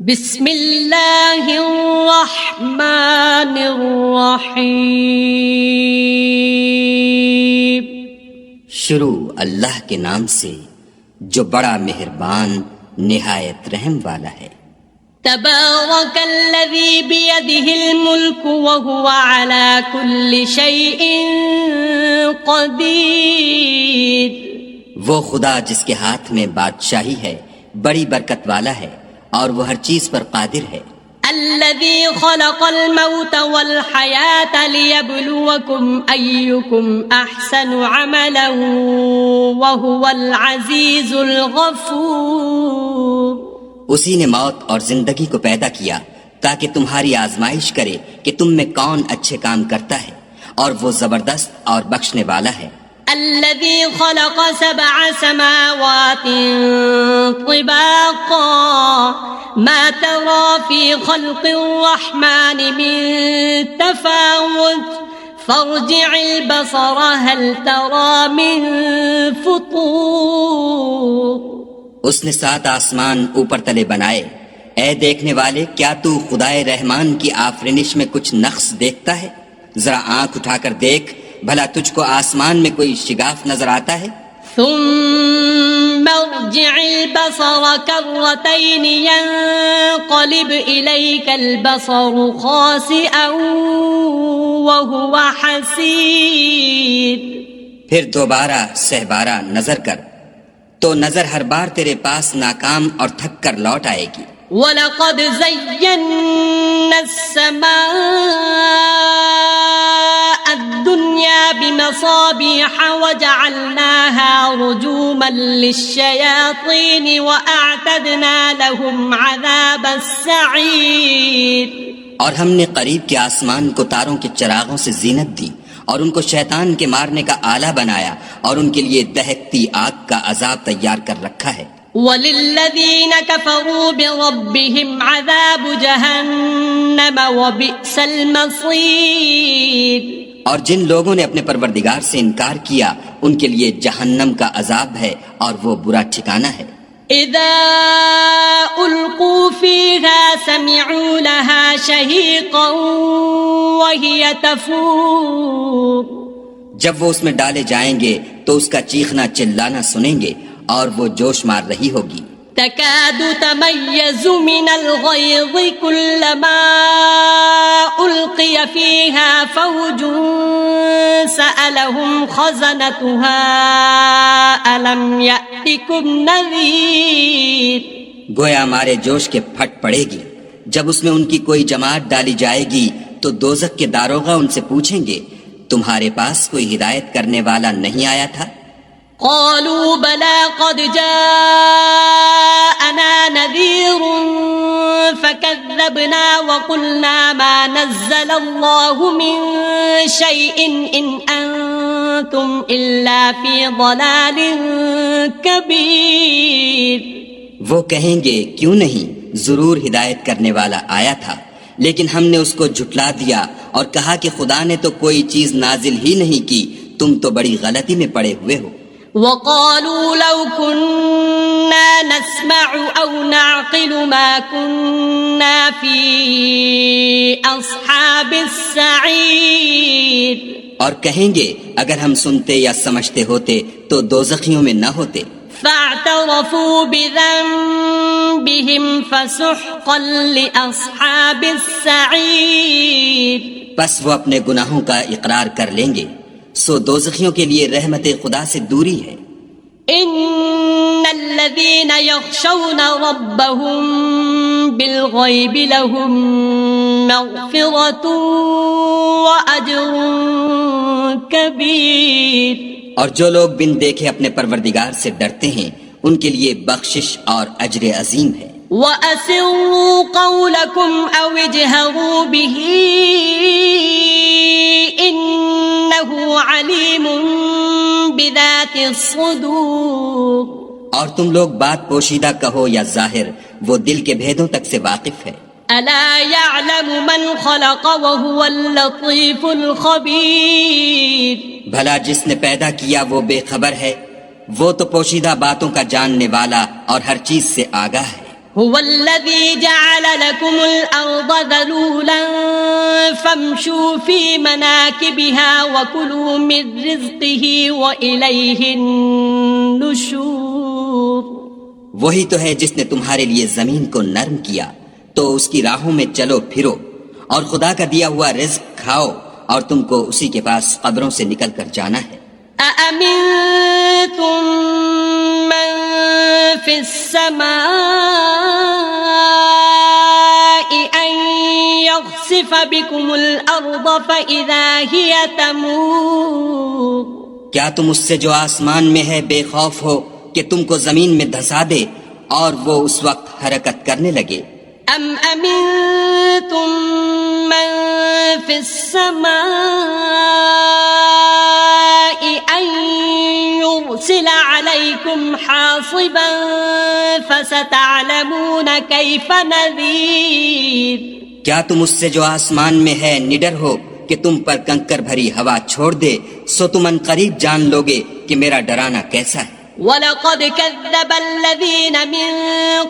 بسم اللہ الرحمن الرحیم. شروع اللہ کے نام سے جو بڑا مہربان نہایت رحم والا ہے. تبارک الذی بیدہ الملک وہو علی کل شیء قدیر. وہ خدا جس کے ہاتھ میں بادشاہی ہے بڑی برکت والا ہے اور وہ ہر چیز پر قادر ہے. الذی خلق الموت والحیاة لیبلوکم ایکم احسن عملا وہو العزیز الغفور. اسی نے موت اور زندگی کو پیدا کیا تاکہ تمہاری آزمائش کرے کہ تم میں کون اچھے کام کرتا ہے اور وہ زبردست اور بخشنے والا ہے. الذي خلق 7 سماوات طباقا ما ترى في خلق الرحمن من تفاوت فارجع البصر هل ترى من فطور. اس نے 7 آسمان اوپر تلے بنائے. اے دیکھنے والے کیا تو خدائے رحمان کی آفرینش میں کچھ نقص دیکھتا ہے؟ ذرا آنکھ اٹھا کر دیکھ بھلا تجھ کو آسمان میں کوئی شگاف نظر آتا ہے؟ ثم ارجع البصر كرتين ينقلب إليك البصر خاسئا وهو حسير. پھر دوبارہ سہبارہ نظر کر تو نظر ہر بار تیرے پاس ناکام اور تھک کر لوٹ آئے گی. وَلَقَدْ زَيَّنَّا السَّمَاءَ الدُّنْيَا بِمَصَابِيحَ وَجَعَلْنَاهَا رُجُومًا لِلشَّيَاطِينِ وَأَعْتَدْنَا لَهُمْ عَذَابَ السَّعِيرِ. اور ہم نے قریب کے آسمان کو تاروں کے چراغوں سے زینت دی اور ان کو شیطان کے مارنے کا آلہ بنایا اور ان کے لیے دہکتی آگ کا عذاب تیار کر رکھا ہے. وَلِلَّذِينَ كَفَرُوا بِرَبِّهِمْ عَذَابُ جَهَنَّمَ وَبِئْسَ الْمَصِيرُ. اور جن لوگوں نے اپنے پروردگار سے انکار کیا ان کے لیے جہنم کا عذاب ہے اور وہ برا ٹھکانہ ہے. اذا القوا فيها سمعوا لها شهيقا وهي تفور. جب وہ اس میں ڈالے جائیں گے تو اس کا چیخنا چلانا سنیں گے اور وہ جوش مار رہی ہوگی. تكاد تميز من الغيظ كلما ألقي فيها فوج سألهم خزنتها ألم يأتكم نذير. گویا مارے جوش کے پھٹ پڑے گی. جب اس میں ان کی کوئی جماعت ڈالی جائے گی تو دوزخ کے داروغہ ان سے پوچھیں گے تمہارے پاس کوئی ہدایت کرنے والا نہیں آیا تھا؟ قالوا بلى قد جاءنا نذير فكذبنا وقلنا ما نزل الله من شيء إن أنتم إلا في ضلال كبير. وہ کہیں گے کیوں نہیں، ضرور ہدایت کرنے والا آیا تھا، لیکن ہم نے اس کو جھٹلا دیا اور کہا کہ خدا نے تو کوئی چیز نازل ہی نہیں کی، تم تو بڑی غلطی میں پڑے ہوئے ہو. وقالوا لو كنا نسمع أو نعقل ما كنا في أصحاب السعير. اور کہیں گے اگر ہم سنتے یا سمجھتے ہوتے تو دوزخیوں میں نہ ہوتے. فاعترفوا بذنبهم فسحقا لأصحاب السعير. پس وہ اپنے گناہوں کا اقرار کر لیں گے، سو دوزخیوں کے لیے رحمت خدا سے دوری ہے. ان الذين يخشون ربهم بالغيب لهم مغفرة واجر كبير. اور جو لوگ بن دیکھے اپنے پروردگار سے ڈرتے ہیں ان کے لیے بخشش اور اجر عظیم ہے. وَأَسِرُّوا قَوْلَكُمْ أَوْ اجْهَرُوا بِهِ إِنَّهُ عَلِيمٌ بِذَاتِ الصُّدُورِ. اور تم لوگ بات پوشیدہ کہو یا ظاہر، وہ دل کے بھیدوں تک سے واقف ہے. أَلَا يَعْلَمُ مَنْ خَلَقَ وَهُوَ اللَّطِيفُ الْخَبِيرُ. بھلا جس نے پیدا کیا وہ بے خبر ہے، وہ تو پوشیدہ باتوں کا جاننے والا اور ہر چیز سے آگاہ ہے. هو الذي جعل لكم الأرض ذلولا فامشوا في مناكبها وكلوا من رزقه وإليه النشور. وہی تو ہے جس نے تمہارے لیے زمین کو نرم کیا تو اس کی راہوں میں چلو پھرو اور خدا کا دیا ہوا رزق کھاؤ اور تم کو اسی کے پاس قبروں سے نکل کر جانا ہے. أأمنتم من في السماء أن يخسف بكم الأرض فإذا هي تمور. کیا تم اس سے جو آسمان میں ہے بے خوف ہو کہ تم کو زمین میں دھسا دے اور وہ اس وقت حرکت کرنے لگے؟ أم أمنتم من في السماء أن يرسل عليكم حاصبا فستعلمون كيف نذير. کیا تم اس سے جو آسمان میں ہے نڈر ہو کہ تم پر کنکر بھری ہوا چھوڑ دے سو تم ان قریب جان لوگے کہ میرا ڈرانا کیسا ہے. وَلَقَدْ كَذَّبَ الَّذِينَ مِن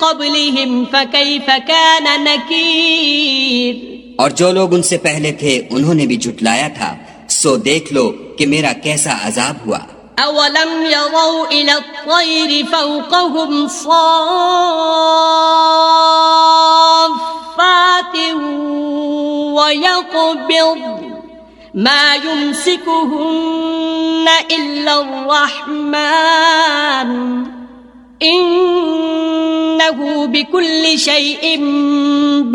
قَبْلِهِمْ فَكَيْفَ كَانَ نَكِيرٌ. اور جو لوگ ان سے پہلے تھے انہوں نے بھی جھٹلایا تھا سو دیکھ لو کہ میرا کیسا عذاب ہوا. أَوَلَمْ يَرَوْا إِلَى الطَّيْرِ فَوْقَهُمْ صَافَّاتٍ وَيَقْبِضْنَ مَا يُمْسِكُهُنَّ إِلَّا الرَّحْمَنُ إِنَّهُ بِكُلِّ شَيْءٍ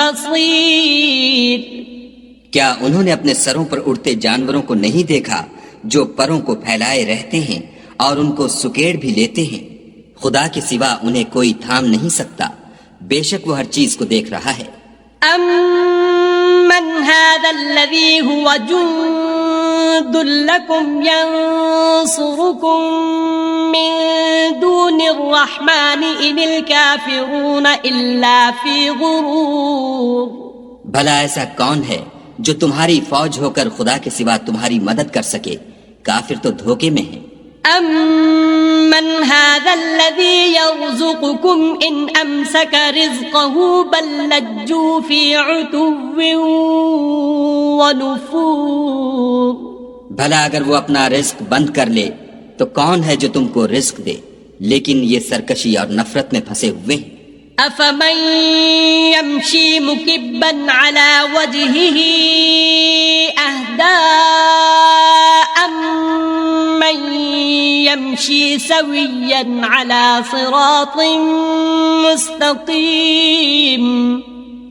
بَصِيرٌ. کیا انہوں نے اپنے سروں پر اڑتے جانوروں کو نہیں دیکھا جو پروں کو پھیلائے رہتے ہیں اور ان کو سکیڑ بھی لیتے ہیں؟ خدا کے سوا انہیں کوئی تھام نہیں سکتا، بے شک وہ ہر چیز کو دیکھ رہا ہے. أَمَّنْ هَذَا الَّذِي هُوَ جُنْدٌ لَكُمْ يَنْصُرُكُمْ مِنْ دُونِ الرَّحْمَنِ إِنِ الْكَافِرُونَ إِلَّا فِي غُرُورٍ. بھلا ایسا کون ہے جو تمہاری فوج ہو کر خدا کے سوا تمہاری مدد کر سکے؟ کافر تو دھوکے میں ہیں. أَمَّنْ هَذَا الَّذِي يَرْزُقُكُمْ إِنْ أَمْسَكَ رِزْقَهُ بَلْ لَجُّوا فِي عُتُوٍّ وَنُفُورٍ. بھلا اگر وہ اپنا رزق بند کر لے تو کون ہے جو تم کو رزق دے؟ لیکن یہ سرکشی اور نفرت میں پھنسے ہوئے ہیں. أَفَمَن يَمْشِي مُكِبًّا عَلَى وَجْهِهِ أَهْدَىٰ أَمَّن يَمْشِي سَوِيًّا عَلَى صِرَاطٍ مُسْتَقِيمٍ.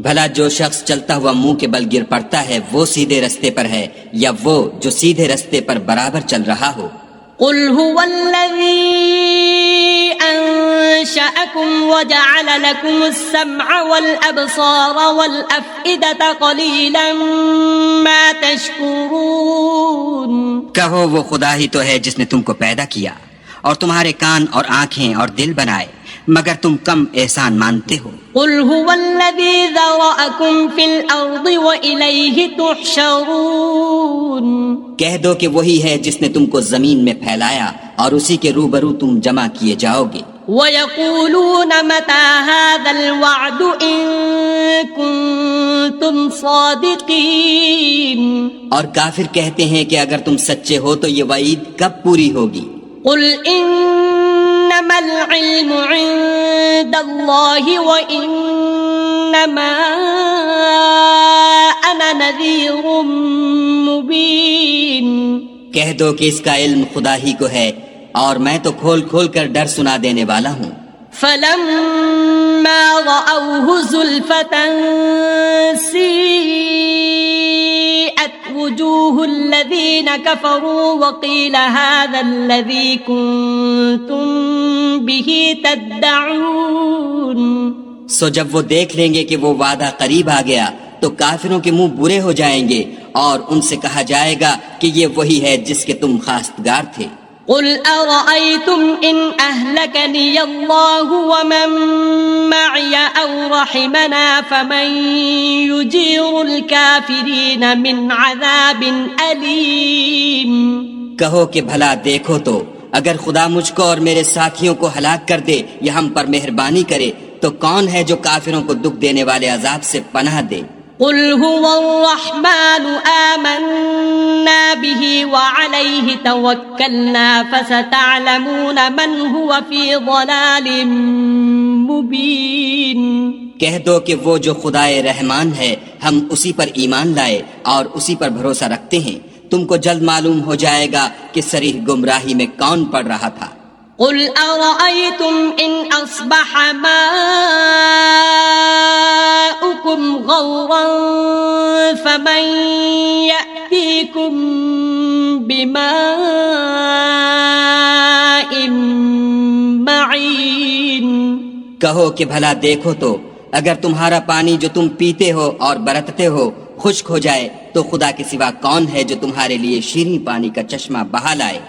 بھلا جو شخص چلتا ہوا منہ کے بل گر پڑتا ہے وہ سیدھے رستے پر ہے یا وہ جو سیدھے رستے پر برابر چل رہا ہو؟ قُلْ هُوَ الَّذِي أَنشَأَكُمْ وَجَعَلَ لَكُمُ السَّمْعَ وَالْأَبْصَارَ وَالْأَفْئِدَةَ قَلِيلًا مَا تَشْكُرُونَ. کہو وہ خدا ہی تو ہے جس نے تم کو پیدا کیا اور تمہارے کان اور آنکھیں اور دل بنائے مگر تم کم احسان مانتے ہو. قُلْ هُوَ الَّذِي ذَرَأَكُمْ فِي الْأَرْضِ وَإِلَيْهِ تُحْشَرُونَ. کہہ دو کہ وہی ہے جس نے تم کو زمین میں پھیلایا اور اسی کے روبرو تم جمع کیے جاؤ گے. وَيَقُولُونَ مَتَى هَذَا الْوَعْدُ إِن كُنتُمْ صَادِقِينَ. اور کافر کہتے ہیں کہ اگر تم سچے ہو تو یہ وعید کب پوری ہوگی؟ قُلْ إِنَّمَا الْعِلْمُ عِندَ اللَّهِ وَإِنَّمَا أَنَا نَذِيرٌ مُبِينٌ. کہہ دو کہ اس کا علم خدا ہی کو ہے اور میں تو کھول کھول کر ڈر سنا دینے والا ہوں. فَلَمَّا رَأَوْهُ زُلْفَةً سِيئَتْ وُجُوهُ الَّذِينَ كَفَرُوا وَقِيلَ هَذَا الَّذِي كُنتُم بِهِ تَدَّعُونَ. سو جب وہ دیکھ لیں گے کہ وہ وعدہ قریب آ گیا تو کافروں کے منہ برے ہو جائیں گے اور ان سے کہا جائے گا کہ یہ وہی ہے جس کے تم خواستگار تھے. قُلْ أَرَأَيْتُمْ إِنْ أَهْلَكَنِيَ اللَّهُ وَمَن مَّعِيَ أَوْ رَحِمَنَا فَمَن يُجِيرُ الْكَافِرِينَ مِنْ عَذَابٍ أَلِيمٍ. کہو کہ بھلا دیکھو تو اگر خدا مجھ کو اور میرے ساتھیوں کو ہلاک کر دے یا ہم پر مہربانی کرے تو کون ہے جو کافروں کو دکھ دینے والے عذاب سے پناہ دے؟ قل هو الرحمن آمنا به وعليه توكلنا فستعلمون من هو في ضلال مبين. کہہ دو کہ وہ جو خدائے رحمان ہے ہم اسی پر ایمان لائے اور اسی پر بھروسہ رکھتے ہیں، تم کو جلد معلوم ہو جائے گا کہ صریح گمراہی میں کون پڑ رہا تھا. قل أرأيتم إن أصبح ماؤكم غورا فمن يأتيكم بماء معين. کہو کہ بھلا دیکھو تو اگر تمہارا پانی جو تم پیتے ہو اور برتتے ہو خشک ہو جائے تو خدا کے سوا کون ہے جو تمہارے لیے شیریں پانی کا چشمہ بہا لائے؟